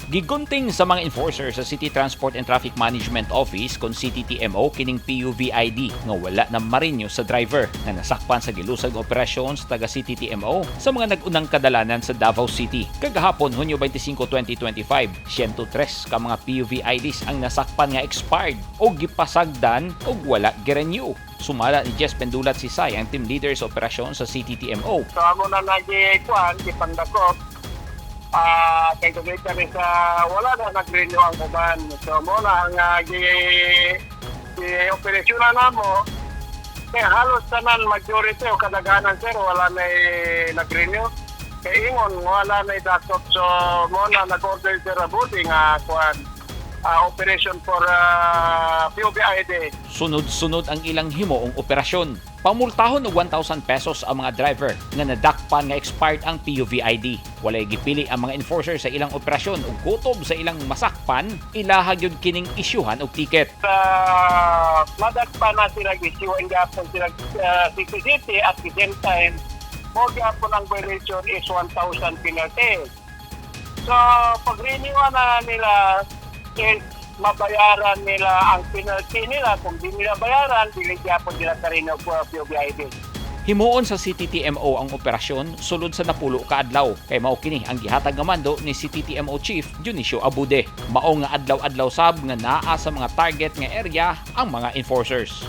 Gigunting sa mga enforcer sa City Transport and Traffic Management Office kon CTTMO kining PUVID nga wala na marinyo sa driver nga nasakpan sa gilusag operasyon sa taga CTTMO sa mga nag-unang kadalanan sa Davao City. Kagahapon Hunyo 25, 2025, 103 ka mga PUVIDs ang nasakpan nga expired o gipasagdan o wala girenew. Sumala ni Jess Pendulat Sisay ang team leader sa operasyon sa CTTMO. So amo na nagikuan gipandakop kay kumita rin sa wala na nag-renew ang uban. So mo na ang operasyon na mo kaya halos tanan majority o kadaghanan sir wala na nag-renew. Kaya ingon wala na dakop so mo na nag-order sir abuti nga kuan operation for PUVID. Sunod-sunod ang ilang himoong operasyon. Pamultahon og 1,000 pesos ang mga driver nga nadakpan nga expired ang PUVID. Walay gipili ang mga enforcer sa ilang operasyon ug kutob sa ilang masakpan, ilahag yun kining isyuhan og ticket. Madakpan na sila isyuhan gapon sila CCCT at the same time mo gapon ang violation is 1,000 penalty. So pag-renew na nila is mabayaran nila ang penalty nila. Kung di nila bayaran, biligyan po nila sa rin ng PUVID. Himuon sa CTTMO ang operasyon sulod sa napulo ka adlaw kay mao kini ang gihatag nga mando ni CTTMO Chief Junicio Abude. Mao nga adlaw-adlaw sab nga naa sa mga target nga area ang mga enforcers.